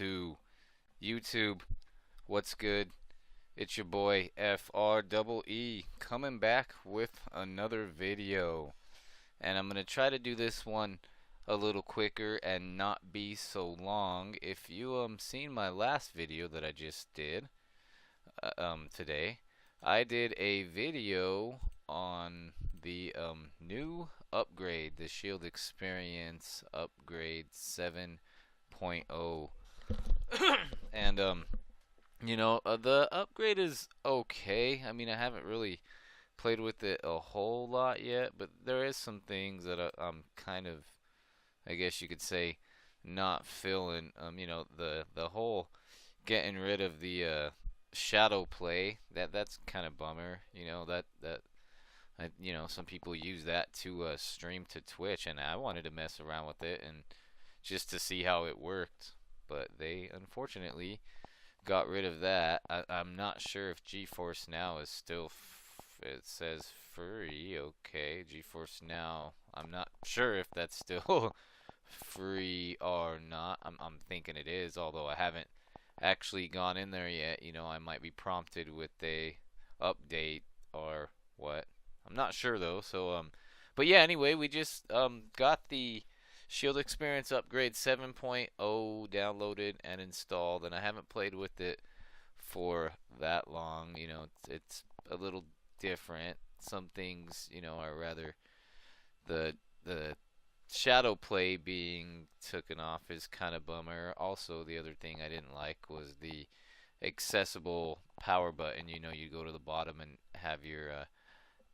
to YouTube. What's good? It's your boy FREE coming back with another video. And I'm going to try to do this one a little quicker and not be so long. If you seen my last video that I just did today, I did a video on the new upgrade, the Shield Experience upgrade 7.0. And the upgrade is okay. I mean, I haven't really played with it a whole lot yet, but there is some things that I'm kind of, I guess you could say, not feeling. The whole getting rid of the shadow play, that's kind of bummer. Some people use that to stream to Twitch, and I wanted to mess around with it and just to see how it worked, but they unfortunately got rid of that. I'm not sure if GeForce Now is still. It says free. Okay, GeForce Now. I'm not sure if that's still free or not. I'm thinking it is, although I haven't actually gone in there yet. I might be prompted with a update or what. I'm not sure though. But yeah. Anyway, we just got the Shield Experience Upgrade 7.0 downloaded and installed, and I haven't played with it for that long. It's a little different. Some things, are rather the shadow play being taken off is kind of bummer. Also, the other thing I didn't like was the accessible power button. You go to the bottom and have your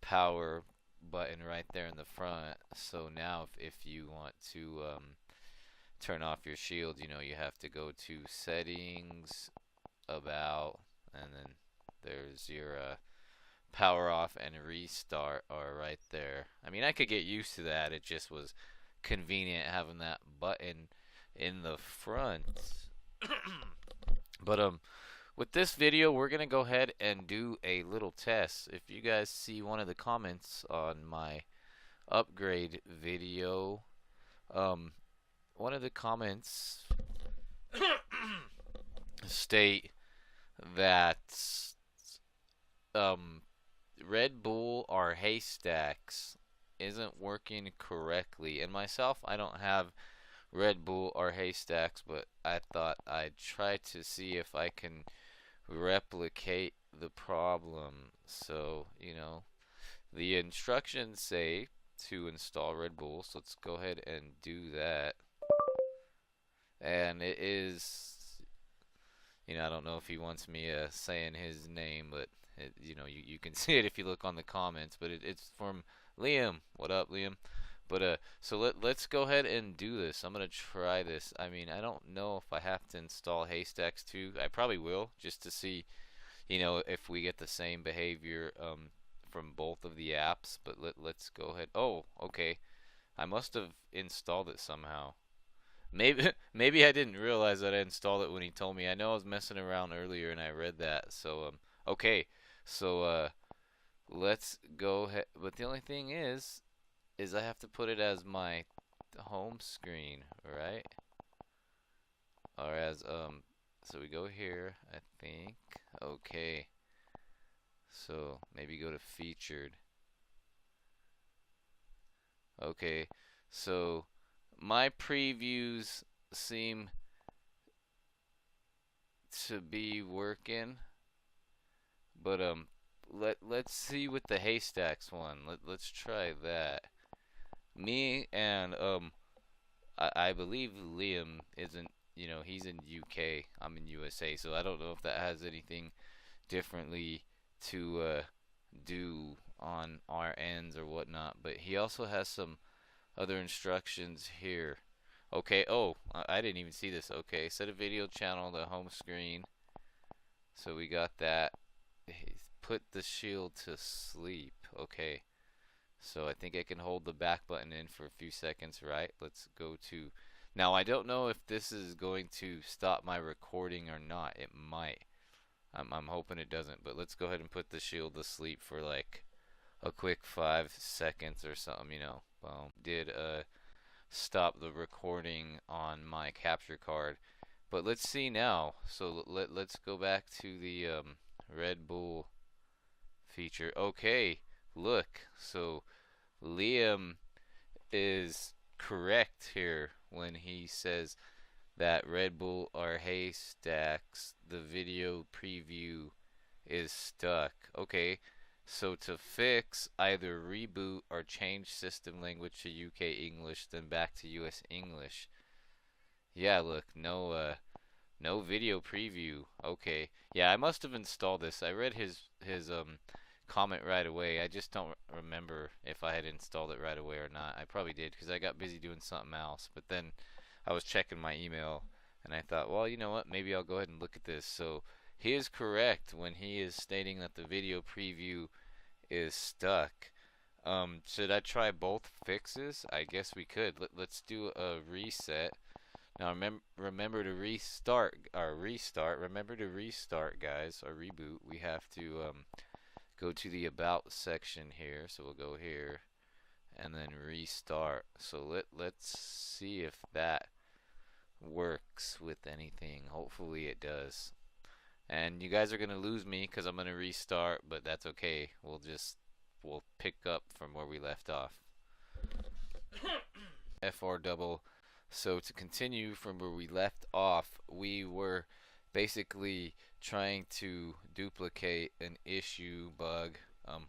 power button right there in the front. So now if you want to turn off your shield, you have to go to settings, about, and then there's your power off and restart are right there. I mean, I could get used to that. It just was convenient having that button in the front. But with this video, we're going to go ahead and do a little test. If you guys see one of the comments on my upgrade video, one of the comments state that Redbull or Haystacks isn't working correctly. And myself, I don't have Redbull or Haystacks, but I thought I'd try to see if I can replicate the problem. So, the instructions say to install Redbull, so let's go ahead and do that. And it is, I don't know if he wants me saying his name, but you can see it if you look on the comments. But it's from Liam. What up, Liam? But so let's go ahead and do this. I'm gonna try this. I mean, I don't know if I have to install Haystacks too. I probably will, just to see, if we get the same behavior from both of the apps. But let's go ahead. Oh, okay. I must have installed it somehow. Maybe I didn't realize that I installed it when he told me. I know I was messing around earlier and I read that. So okay. So let's go ahead. But the only thing is I have to put it as my home screen, right? Or as so we go here, I think. Okay. So maybe go to featured. Okay. So my previews seem to be working, but let's see with the Haystacks one. Let's try that. Me and I believe Liam isn't, he's in UK. I'm in USA, so I don't know if that has anything differently to do on our ends or whatnot. But he also has some other instructions here. Okay. Oh, I didn't even see this. Okay, set a video channel to home screen. So we got that. Put the shield to sleep. Okay. So I think I can hold the back button in for a few seconds, right? Let's go to. Now I don't know if this is going to stop my recording or not. It might. I'm hoping it doesn't. But let's go ahead and put the shield to sleep for like a quick 5 seconds or something. Did stop the recording on my capture card. But let's see now. So let's go back to the Red Bull feature. Okay, look. So Liam is correct here when he says that Red Bull or Haystacks, the video preview is stuck. Okay, so to fix, either reboot or change system language to UK English, then back to US English. Yeah, look, no video preview. Okay. Yeah, I must have installed this. I read his comment right away. I just don't remember if I had installed it right away or not. I probably did because I got busy doing something else. But then I was checking my email and I thought, well, you know what? Maybe I'll go ahead and look at this. So he is correct when he is stating that the video preview is stuck. Should I try both fixes? I guess we could. Let's do a reset. Now remember to restart. Remember to restart, guys, or reboot. We have to go to the about section here. So we'll go here and then restart. So let's see if that works with anything. Hopefully it does. And you guys are gonna lose me because I'm gonna restart, but that's okay. We'll pick up from where we left off. FR double. So to continue from where we left off, we were basically trying to duplicate an issue, bug,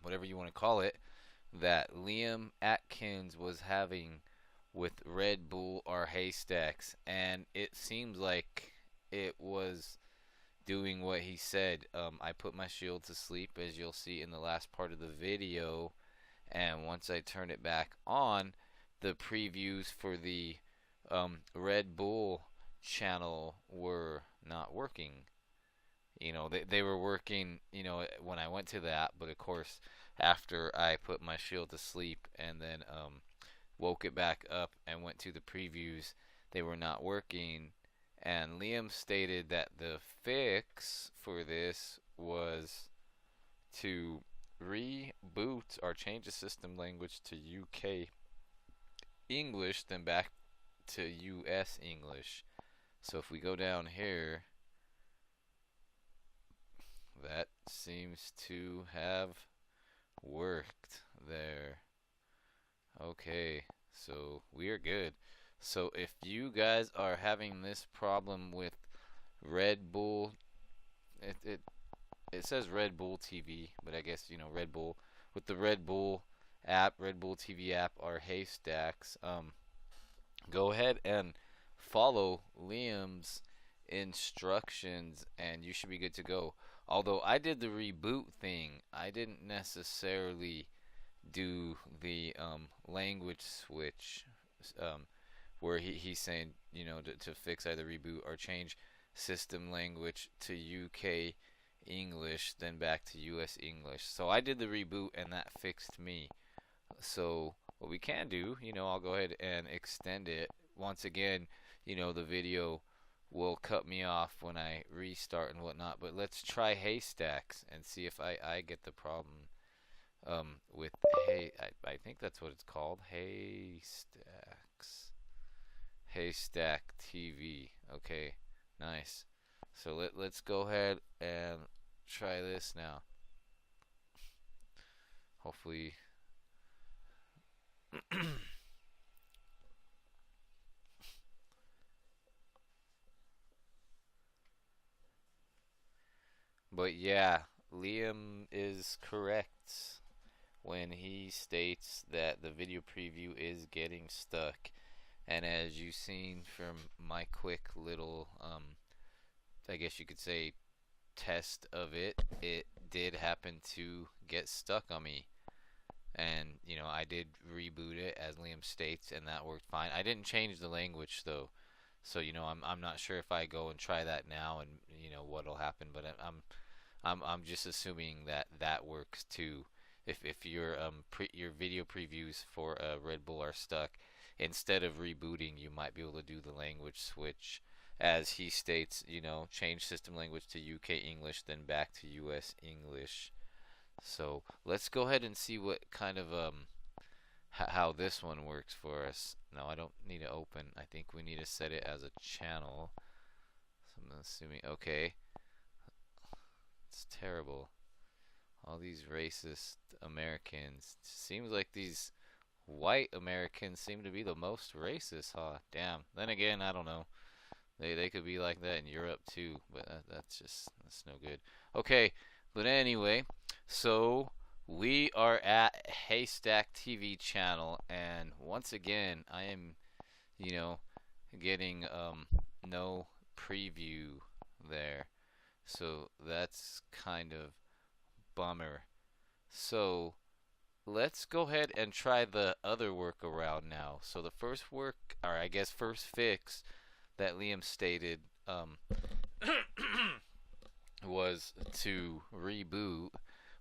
whatever you want to call it, that Liam Atkins was having with Red Bull or Haystacks, and it seems like it was doing what he said. I put my shield to sleep, as you'll see in the last part of the video, and once I turn it back on, the previews for the Red Bull channel were not working. You know, they were working, you know, when I went to that, but of course, after I put my shield to sleep and then woke it back up and went to the previews, they were not working. And Liam stated that the fix for this was to reboot or change the system language to UK English, then back to US English. So if we go down here, that seems to have worked there. Okay, so we are good. So if you guys are having this problem with Red Bull, it it says Red Bull TV, but I guess you know Red Bull with the Red Bull app, Red Bull TV app, or Haystacks. Go ahead and follow Liam's instructions, and you should be good to go. Although I did the reboot thing, I didn't necessarily do the language switch, um, where he's saying, you know, to fix either reboot or change system language to UK English, then back to US English. So I did the reboot, and that fixed me. So what we can do, you know, I'll go ahead and extend it. Once again, you know, the video will cut me off when I restart and whatnot. But let's try Haystacks and see if I get the problem with I think that's what it's called, Haystacks. Haystack TV. Okay, nice. So let's go ahead and try this now. Hopefully. But yeah, Liam is correct when he states that the video preview is getting stuck. And as you've seen from my quick little, I guess you could say, test of it, it did happen to get stuck on me. And, you know, I did reboot it, as Liam states, and that worked fine. I didn't change the language, though. So, you know, I'm not sure if I go and try that now and, you know, what'll happen. But I'm just assuming that that works too. If your your video previews for Red Bull are stuck, instead of rebooting, you might be able to do the language switch, as he states. You know, change system language to UK English, then back to US English. So let's go ahead and see what kind of how this one works for us. No, I don't need to open. I think we need to set it as a channel. I'm assuming. Okay, it's terrible. All these racist Americans. Seems like these white Americans seem to be the most racist, huh? Damn. Then again, I don't know. They could be like that in Europe too, but that's no good. Okay, but anyway, so we are at Haystack TV channel, and once again, I am, you know, getting no preview there, so that's kind of bummer. So let's go ahead and try the other workaround now. So the first work, or I guess first fix that Liam stated was to reboot,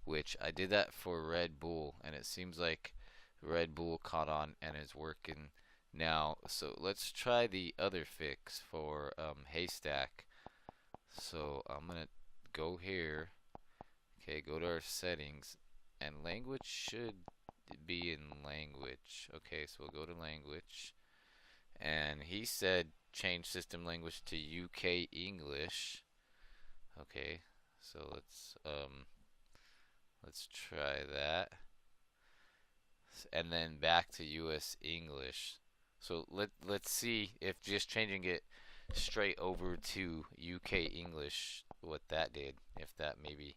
which I did that for Red Bull, and it seems like Red Bull caught on and is working now. So let's try the other fix for Haystack. So I'm gonna go here. Okay, go to our settings, and language should be in language. Okay, so we'll go to language, and he said change system language to UK English. Okay, so let's try that, and then back to US English. So let's see if just changing it straight over to UK English, what that did. If that maybe,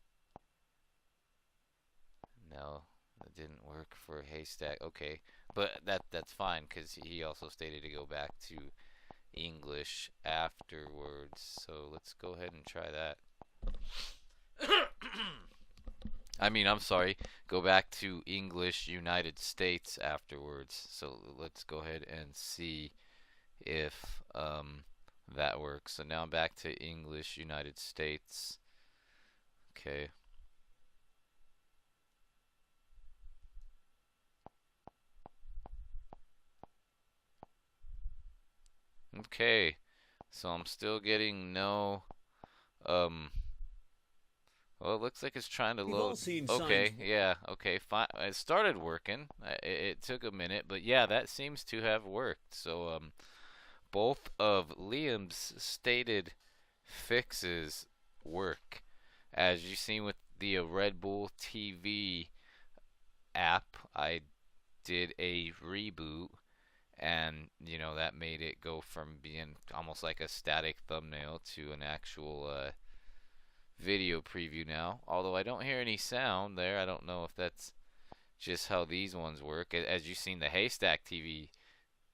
no, that didn't work for Haystack. Okay, but that's fine because he also stated to go back to English afterwards. So let's go ahead and try that. I'm sorry, go back to English United States afterwards. So let's go ahead and see if that works. So now I'm back to English United States. Okay. Okay. So I'm still getting no well, it looks like it's trying to load. Okay, yeah, okay, fine. It started working. It took a minute, but yeah, that seems to have worked. So, both of Liam's stated fixes work. As you've seen with the Red Bull TV app, I did a reboot, and that made it go from being almost like a static thumbnail to an actual video preview now. Although I don't hear any sound there. I don't know if that's just how these ones work. As you've seen, the Haystack TV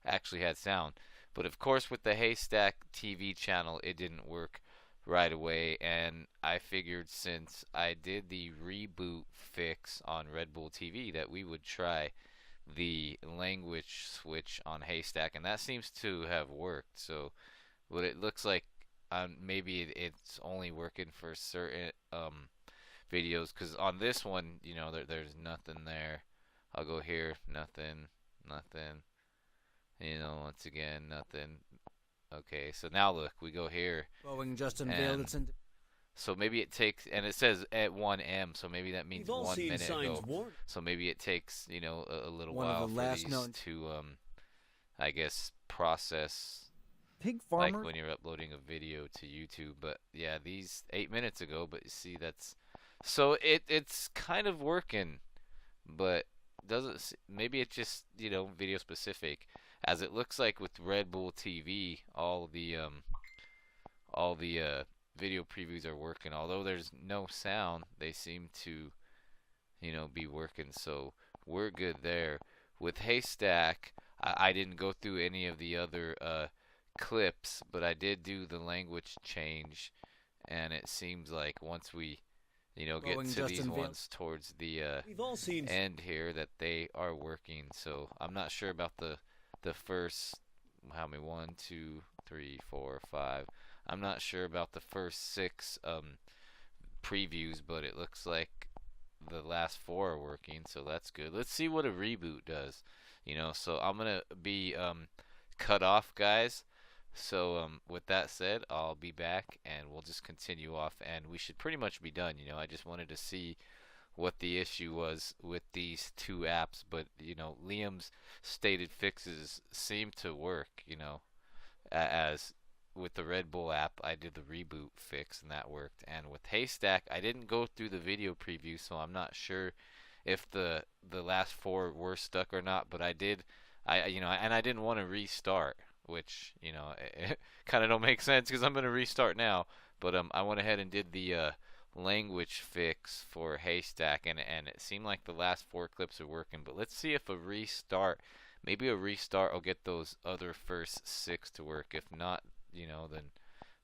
actually had sound. But of course, with the Haystack TV channel, it didn't work right away. And I figured since I did the reboot fix on Red Bull TV that we would try the language switch on Haystack. And that seems to have worked. So what it looks like, maybe it's only working for certain videos, because on this one, there's nothing there. I'll go here, nothing, nothing. Once again, nothing. Okay, so now look, we go here. Justin Vale, so maybe it takes, and it says at 1M, so maybe that means 1 minute ago. So maybe it takes, a little while for these to, I guess, process. Pig farmers. Like when you're uploading a video to YouTube. But yeah, these 8 minutes ago. But you see, so it's kind of working, but doesn't. Maybe it's just video specific, as it looks like with Red Bull TV. All the video previews are working. Although there's no sound, they seem to be working. So we're good there. With Haystack, I didn't go through any of the other clips, but I did do the language change, and it seems like once we get to these ones towards the end here, that they are working. So I'm not sure about the first, how many, 1 2 3 4 5, I'm not sure about the first 6 previews, but it looks like the last 4 are working, so that's good. Let's see what a reboot does. So I'm gonna be cut off, guys. So with that said, I'll be back and we'll just continue off, and we should pretty much be done. I just wanted to see what the issue was with these 2 apps, but Liam's stated fixes seem to work, as with the Red Bull app, I did the reboot fix and that worked. And with Haystack, I didn't go through the video preview, so I'm not sure if the last four were stuck or not. But I did, and I didn't want to restart, which it kind of don't make sense because I'm gonna restart now. But I went ahead and did the language fix for Haystack, and it seemed like the last four clips are working. But let's see if a restart, maybe a restart, will get those other first six to work. If not, then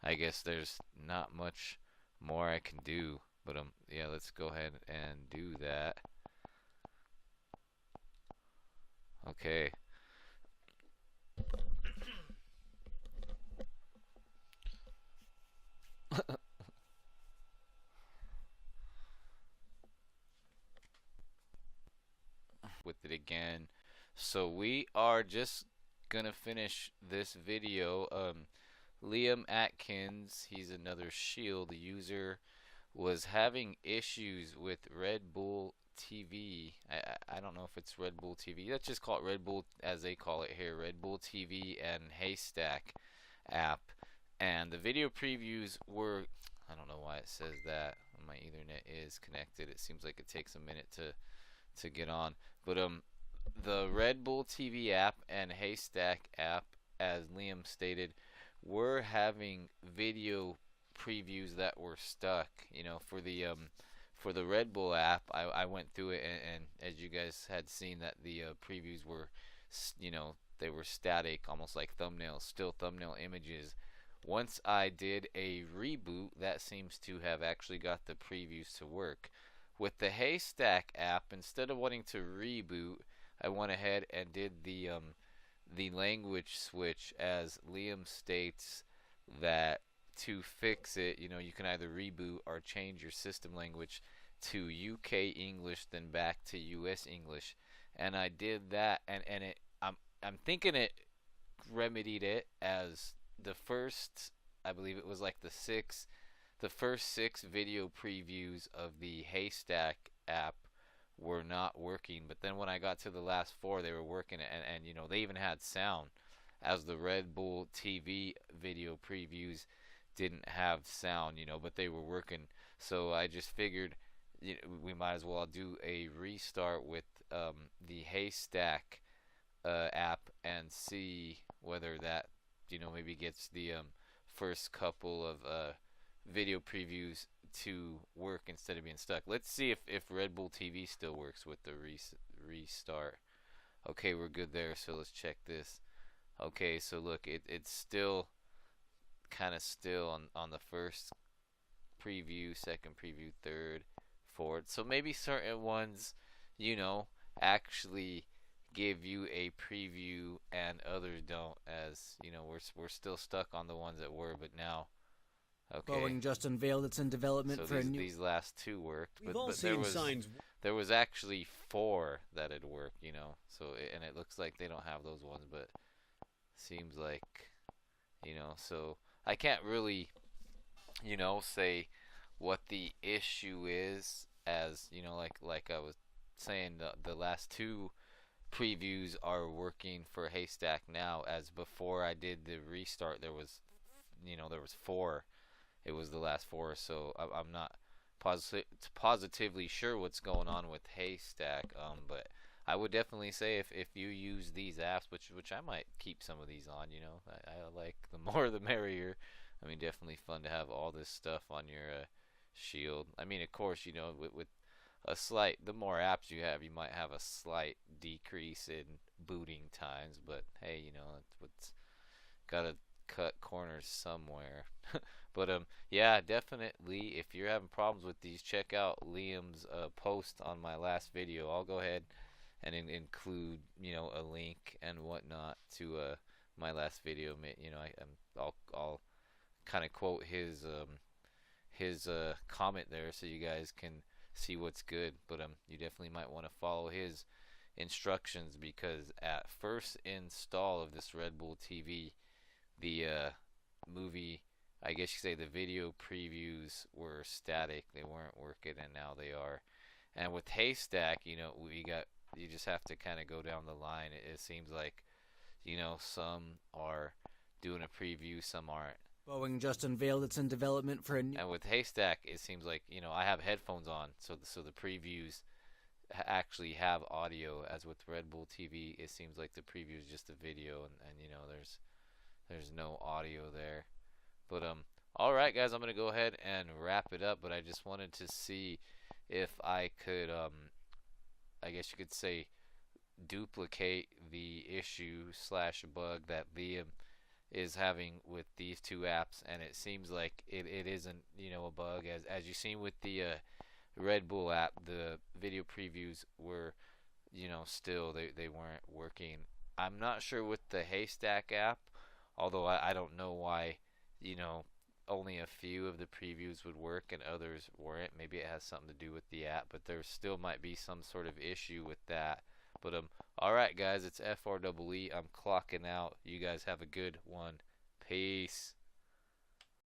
I guess there's not much more I can do. But yeah, let's go ahead and do that. Okay. With it again. So we are just gonna finish this video. Liam Atkins, he's another Shield user, was having issues with Red Bull TV. I don't know if it's Red Bull TV. Let's just call it Red Bull as they call it here. Red Bull TV and Haystack app. And the video previews were, I don't know why it says that. My Ethernet is connected. It seems like it takes a minute to get on. But the Red Bull TV app and Haystack app, as Liam stated, were having video previews that were stuck. For the Red Bull app, I went through it, and as you guys had seen, that the previews were, they were static, almost like thumbnails, still thumbnail images. Once I did a reboot, that seems to have actually got the previews to work. With the Haystack app, instead of wanting to reboot, I went ahead and did the language switch, as Liam states that to fix it, you can either reboot or change your system language to UK English, then back to US English. And I did that, and I'm thinking it remedied it, as the first, I believe it was like the first six video previews of the Haystack app were not working. But then when I got to the last four, they were working, and they even had sound, as the Red Bull TV video previews didn't have sound, but they were working. So I just figured we might as well do a restart with the Haystack app and see whether that maybe gets the first couple of video previews to work instead of being stuck. Let's see if Red Bull TV still works with the restart. Okay, we're good there, so let's check this. Okay, so look, it's still kind of still on the first preview, second preview, third, fourth. So maybe certain ones, actually give you a preview and others don't, as we're still stuck on the ones that were, but now okay. Boeing just unveiled it's in development So for a new. these last two worked, We've but, all but seen signs. there was actually four that had worked, So and it looks like they don't have those ones, but seems like so I can't really say what the issue is, as like I was saying, the last two previews are working for Haystack now, as before I did the restart there was four. It was the last four, so I'm not positively sure what's going on with Haystack, but I would definitely say if you use these apps, which I might keep some of these on, I like the more the merrier. I mean, definitely fun to have all this stuff on your Shield. I mean, of course, with the more apps you have, you might have a slight decrease in booting times, but hey, it's gotta cut corners somewhere. But yeah, definitely, if you're having problems with these, check out Liam's post on my last video. I'll go ahead and include a link and whatnot to my last video. I'll kind of quote his comment there, so you guys can see what's good. But you definitely might want to follow his instructions, because at first install of this Red Bull TV, the movie, I guess you could say, the video previews were static. They weren't working, and now they are. And with Haystack, you just have to kind of go down the line. It seems like some are doing a preview, some aren't. Boeing just unveiled it's in development for a new. And with Haystack, it seems like I have headphones on, so the previews actually have audio. As with Red Bull TV, it seems like the preview is just a video, and there's no audio there. But all right, guys, I'm gonna go ahead and wrap it up. But I just wanted to see if I could I guess you could say duplicate the issue slash bug that Liam is having with these two apps, and it seems like it isn't a bug, as you seen with the Red Bull app. The video previews were still they weren't working. I'm not sure with the Haystack app, although I don't know why you know only a few of the previews would work and others weren't. Maybe it has something to do with the app, but there still might be some sort of issue with that. But all right, guys, it's FREE. I'm clocking out. You guys have a good one. Peace.